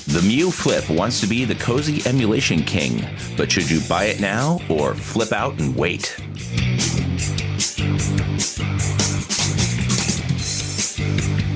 The Miyoo Flip wants to be the cozy emulation king, but should you buy it now or flip out and wait?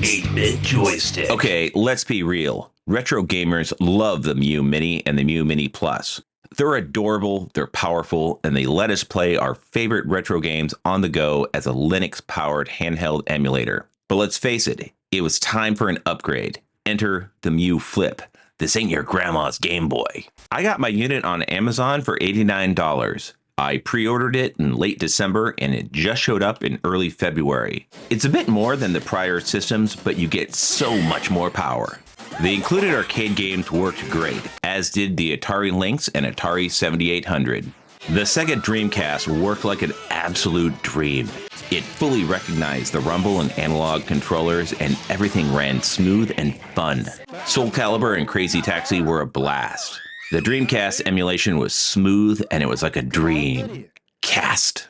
8-bit joystick. Okay, let's be real. Retro gamers love the Miyoo Mini and the Miyoo Mini Plus. They're adorable, they're powerful, and they let us play our favorite retro games on the go as a Linux-powered handheld emulator. But let's face it, it was time for an upgrade. Enter the Miyoo Flip. This ain't your grandma's Game Boy. I got my unit on Amazon for $89. I pre-ordered it in late December and it just showed up in early February. It's a bit more than the prior systems, but you get so much more power. The included arcade games worked great, as did the Atari Lynx and Atari 7800. The Sega Dreamcast worked like an absolute dream. It fully recognized the rumble and analog controllers, and everything ran smooth and fun. Soul Calibur and Crazy Taxi were a blast. The Dreamcast emulation was smooth, and it was like a dream. Cast.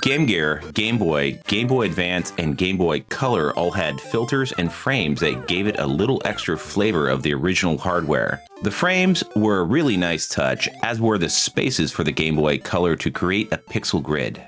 Game Gear, Game Boy, Game Boy Advance, and Game Boy Color all had filters and frames that gave it a little extra flavor of the original hardware. The frames were a really nice touch, as were the spaces for the Game Boy Color to create a pixel grid.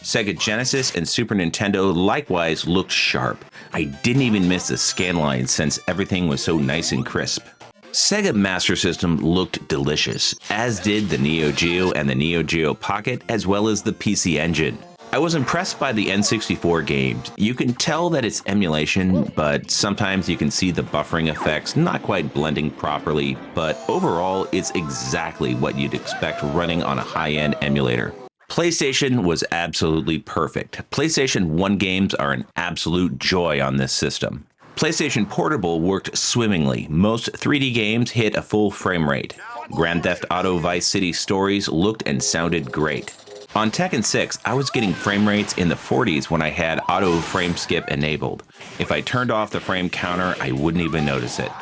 Sega Genesis and Super Nintendo likewise looked sharp. I didn't even miss the scan line since everything was so nice and crisp. Sega Master System looked delicious, as did the Neo Geo and the Neo Geo Pocket, as well as the PC Engine. I was impressed by the N64 games. You can tell that it's emulation, but sometimes you can see the buffering effects not quite blending properly, but overall it's exactly what you'd expect running on a high-end emulator. PlayStation was absolutely perfect. PlayStation 1 games are an absolute joy on this system. PlayStation Portable worked swimmingly. Most 3D games hit a full frame rate. Grand Theft Auto Vice City Stories looked and sounded great. On Tekken 6, I was getting frame rates in the 40s when I had auto frame skip enabled. If I turned off the frame counter, I wouldn't even notice it.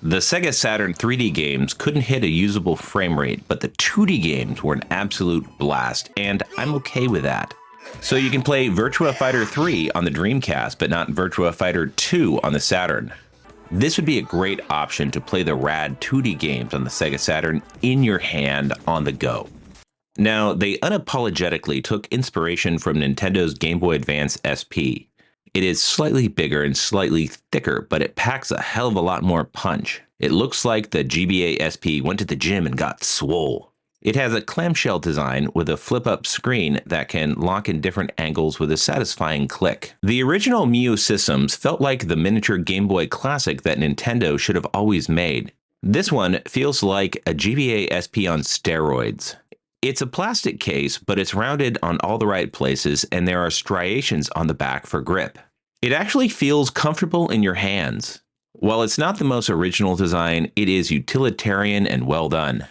The Sega Saturn 3D games couldn't hit a usable frame rate, but the 2D games were an absolute blast, and I'm okay with that. So you can play Virtua Fighter 3 on the Dreamcast, but not Virtua Fighter 2 on the Saturn. This would be a great option to play the rad 2D games on the Sega Saturn in your hand on the go. Now, they unapologetically took inspiration from Nintendo's Game Boy Advance SP. It is slightly bigger and slightly thicker, but it packs a hell of a lot more punch. It looks like the GBA SP went to the gym and got swole. It has a clamshell design with a flip-up screen that can lock in different angles with a satisfying click. The original Miyoo systems felt like the miniature Game Boy Classic that Nintendo should have always made. This one feels like a GBA SP on steroids. It's a plastic case, but it's rounded on all the right places, and there are striations on the back for grip. It actually feels comfortable in your hands. While it's not the most original design, it is utilitarian and well done.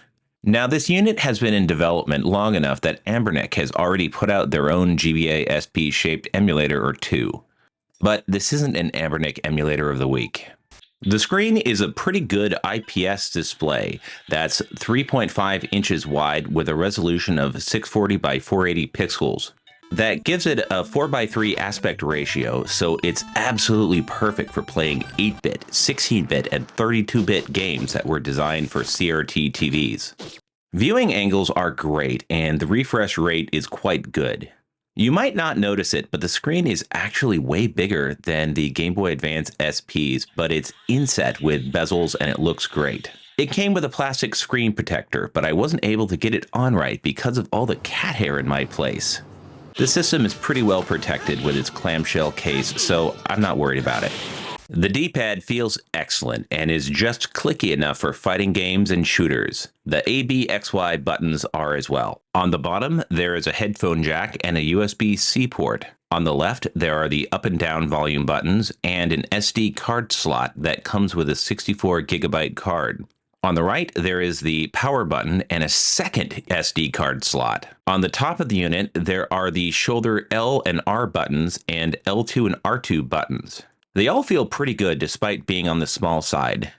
Now, this unit has been in development long enough that Anbernic has already put out their own GBA SP-shaped emulator or two. But this isn't an Anbernic emulator of the week. The screen is a pretty good IPS display that's 3.5 inches wide with a resolution of 640 by 480 pixels. That gives it a 4:3 aspect ratio, so it's absolutely perfect for playing 8-bit, 16-bit, and 32-bit games that were designed for CRT TVs. Viewing angles are great, and the refresh rate is quite good. You might not notice it, but the screen is actually way bigger than the Game Boy Advance SPs, but it's inset with bezels and it looks great. It came with a plastic screen protector, but I wasn't able to get it on right because of all the cat hair in my place. The system is pretty well protected with its clamshell case, so I'm not worried about it. The D-pad feels excellent and is just clicky enough for fighting games and shooters. The A, B, X, Y buttons are as well. On the bottom, there is a headphone jack and a USB-C port. On the left, there are the up and down volume buttons and an SD card slot that comes with a 64GB card. On the right, there is the power button and a second SD card slot. On the top of the unit, there are the shoulder L and R buttons and L2 and R2 buttons. They all feel pretty good despite being on the small side.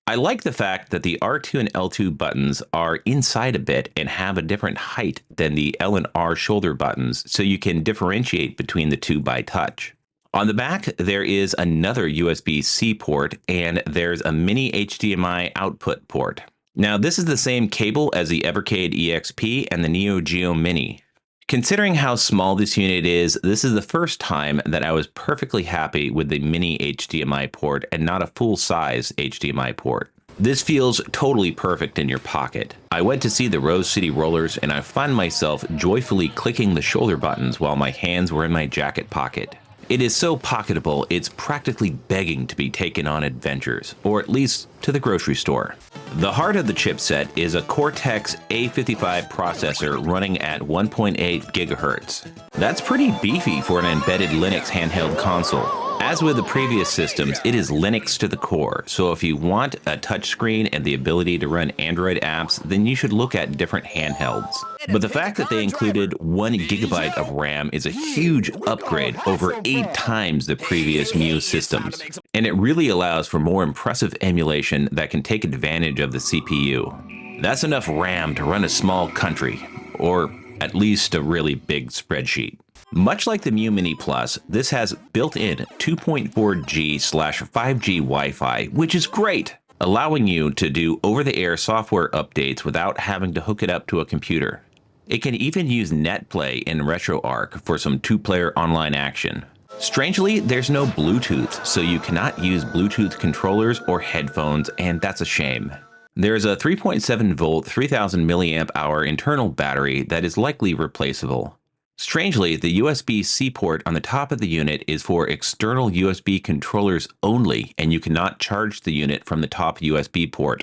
I like the fact that the R2 and L2 buttons are inside a bit and have a different height than the L and R shoulder buttons, so you can differentiate between the two by touch. On the back, there is another USB-C port, and there's a mini HDMI output port. Now, this is the same cable as the Evercade EXP and the Neo Geo Mini. Considering how small this unit is, this is the first time that I was perfectly happy with the mini HDMI port and not a full-size HDMI port. This feels totally perfect in your pocket. I went to see the Rose City Rollers and I found myself joyfully clicking the shoulder buttons while my hands were in my jacket pocket. It is so pocketable, it's practically begging to be taken on adventures, or at least to the grocery store. The heart of the chipset is a Cortex A55 processor running at 1.8 GHz. That's pretty beefy for an embedded Linux handheld console. As with the previous systems, it is Linux to the core, so if you want a touchscreen and the ability to run Android apps, then you should look at different handhelds. But the fact that they included 1 GB of RAM is a huge upgrade over 8 times the previous Miyoo systems, and it really allows for more impressive emulation that can take advantage of the CPU. That's enough RAM to run a small country, or at least a really big spreadsheet. Much like the Miyoo Mini Plus, this has built-in 2.4G/5G Wi-Fi, which is great, allowing you to do over-the-air software updates without having to hook it up to a computer. It can even use NetPlay in RetroArch for some 2-player online action. Strangely, there's no Bluetooth, so you cannot use Bluetooth controllers or headphones, and that's a shame. There's a 3.7 volt 3000 mAh internal battery that is likely replaceable. Strangely, the USB-C port on the top of the unit is for external USB controllers only, and you cannot charge the unit from the top USB port.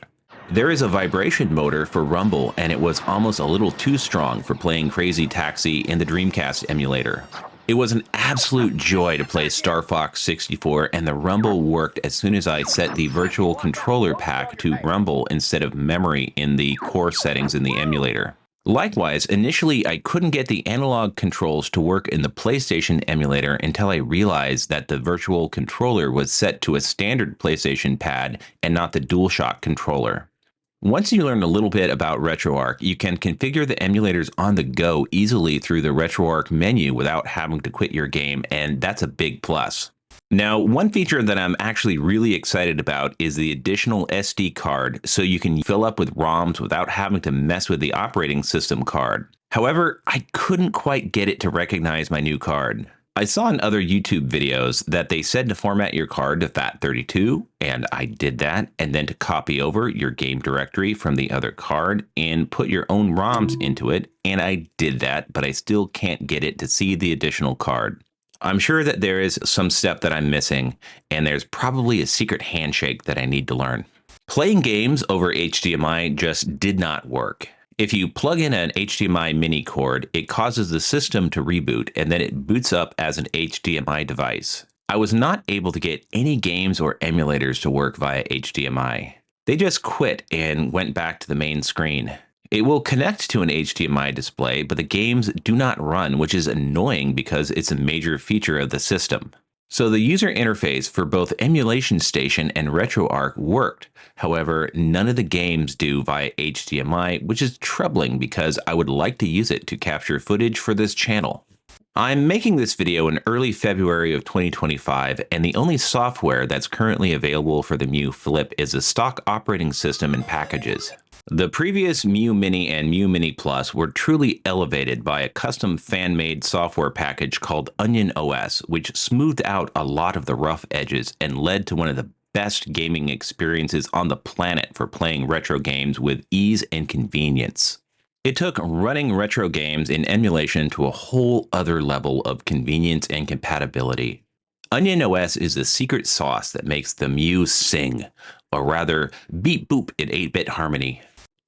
There is a vibration motor for rumble, and it was almost a little too strong for playing Crazy Taxi in the Dreamcast emulator. It was an absolute joy to play Star Fox 64, and the rumble worked as soon as I set the virtual controller pack to rumble instead of memory in the core settings in the emulator. Likewise, initially I couldn't get the analog controls to work in the PlayStation emulator until I realized that the virtual controller was set to a standard PlayStation pad and not the DualShock controller. Once you learn a little bit about RetroArch, you can configure the emulators on the go easily through the RetroArch menu without having to quit your game, and that's a big plus. Now, one feature that I'm actually really excited about is the additional SD card, so you can fill up with ROMs without having to mess with the operating system card. However, I couldn't quite get it to recognize my new card. I saw in other YouTube videos that they said to format your card to FAT32, and I did that, and then to copy over your game directory from the other card and put your own ROMs into it, and I did that, but I still can't get it to see the additional card. I'm sure that there is some step that I'm missing, and there's probably a secret handshake that I need to learn. Playing games over HDMI just did not work. If you plug in an HDMI mini cord, it causes the system to reboot, and then it boots up as an HDMI device. I was not able to get any games or emulators to work via HDMI. They just quit and went back to the main screen. It will connect to an HDMI display, but the games do not run, which is annoying because it's a major feature of the system. So the user interface for both Emulation Station and RetroArch worked. However, none of the games do via HDMI, which is troubling because I would like to use it to capture footage for this channel. I'm making this video in early February of 2025, and the only software that's currently available for the Miyoo Flip is a stock operating system and packages. The previous Miyoo Mini and Miyoo Mini Plus were truly elevated by a custom fan-made software package called Onion OS, which smoothed out a lot of the rough edges and led to one of the best gaming experiences on the planet for playing retro games with ease and convenience. It took running retro games in emulation to a whole other level of convenience and compatibility. Onion OS is the secret sauce that makes the Miyoo sing, or rather, beep boop in 8-bit harmony.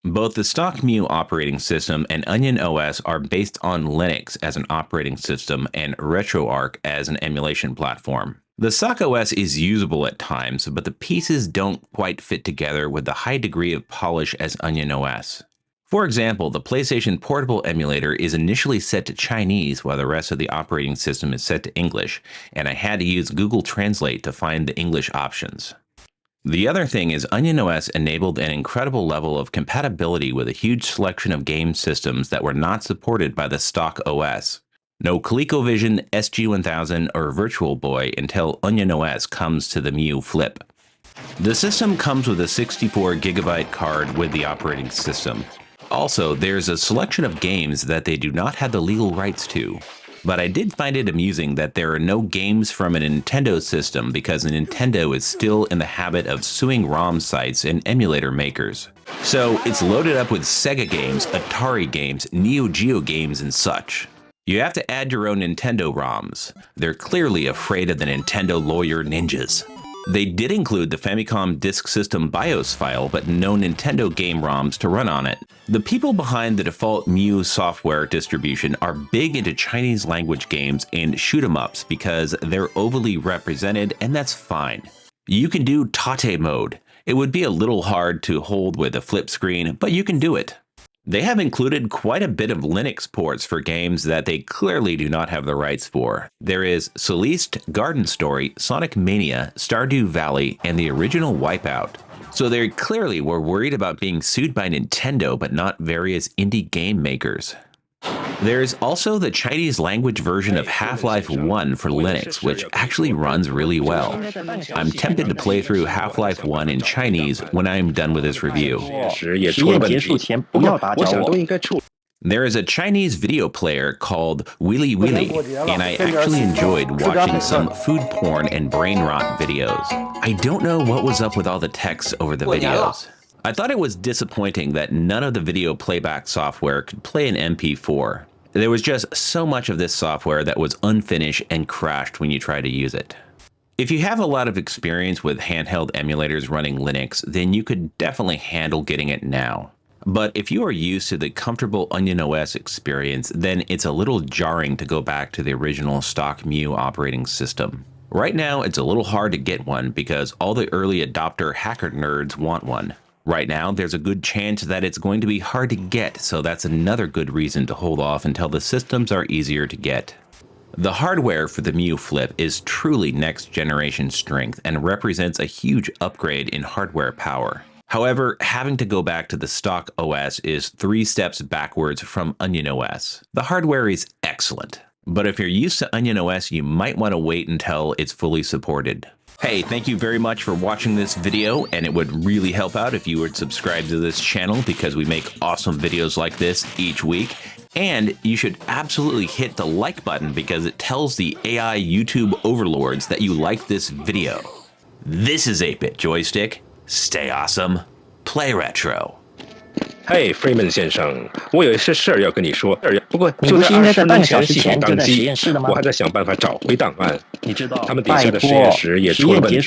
Both the stock Miyoo operating system and Onion OS are based on Linux as an operating system and RetroArch as an emulation platform. The stock OS is usable at times, but the pieces don't quite fit together with the high degree of polish as Onion OS. For example, the PlayStation Portable emulator is initially set to Chinese while the rest of the operating system is set to English, and I had to use Google Translate to find the English options. The other thing is Onion OS enabled an incredible level of compatibility with a huge selection of game systems that were not supported by the stock OS. No ColecoVision, SG-1000, or Virtual Boy until Onion OS comes to the Miyoo Flip. The system comes with a 64GB card with the operating system. Also, there's a selection of games that they do not have the legal rights to. But I did find it amusing that there are no games from a Nintendo system because Nintendo is still in the habit of suing ROM sites and emulator makers. So it's loaded up with Sega games, Atari games, Neo Geo games, and such. You have to add your own Nintendo ROMs. They're clearly afraid of the Nintendo lawyer ninjas. They did include the Famicom Disk System BIOS file, but no Nintendo game ROMs to run on it. The people behind the default Miyoo software distribution are big into Chinese language games and shoot-em-ups because they're overly represented, and that's fine. You can do Tate mode. It would be a little hard to hold with a flip screen, but you can do it. They have included quite a bit of Linux ports for games that they clearly do not have the rights for. There is Celeste, Garden Story, Sonic Mania, Stardew Valley, and the original Wipeout. So they clearly were worried about being sued by Nintendo, but not various indie game makers. There is also the Chinese language version of Half-Life 1 for Linux, which actually runs really well. I'm tempted to play through Half-Life 1 in Chinese when I'm done with this review. There is a Chinese video player called Wili Wili, and I actually enjoyed watching some food porn and brain rot videos. I don't know what was up with all the text over the videos. I thought it was disappointing that none of the video playback software could play an MP4. There was just so much of this software that was unfinished and crashed when you tried to use it. If you have a lot of experience with handheld emulators running Linux, then you could definitely handle getting it now. But if you are used to the comfortable Onion OS experience, then it's a little jarring to go back to the original stock Miyoo operating system. Right now, it's a little hard to get one because all the early adopter hacker nerds want one. Right now, there's a good chance that it's going to be hard to get, so that's another good reason to hold off until the systems are easier to get. The hardware for the Miyoo Flip is truly next-generation strength and represents a huge upgrade in hardware power. However, having to go back to the stock OS is 3 steps backwards from Onion OS. The hardware is excellent, but if you're used to Onion OS, you might want to wait until it's fully supported. Hey, thank you very much for watching this video, and it would really help out if you would subscribe to this channel because we make awesome videos like this each week. And you should absolutely hit the like button because it tells the AI YouTube overlords that you like this video. This is 8-Bit Joystick. Stay awesome. Play retro. 嘿 ，Freeman 先生，我有一些事儿要跟你说。不过就在20分钟前系统宕机，我还在想办法找回档案。他们底下的实验室也出了问题。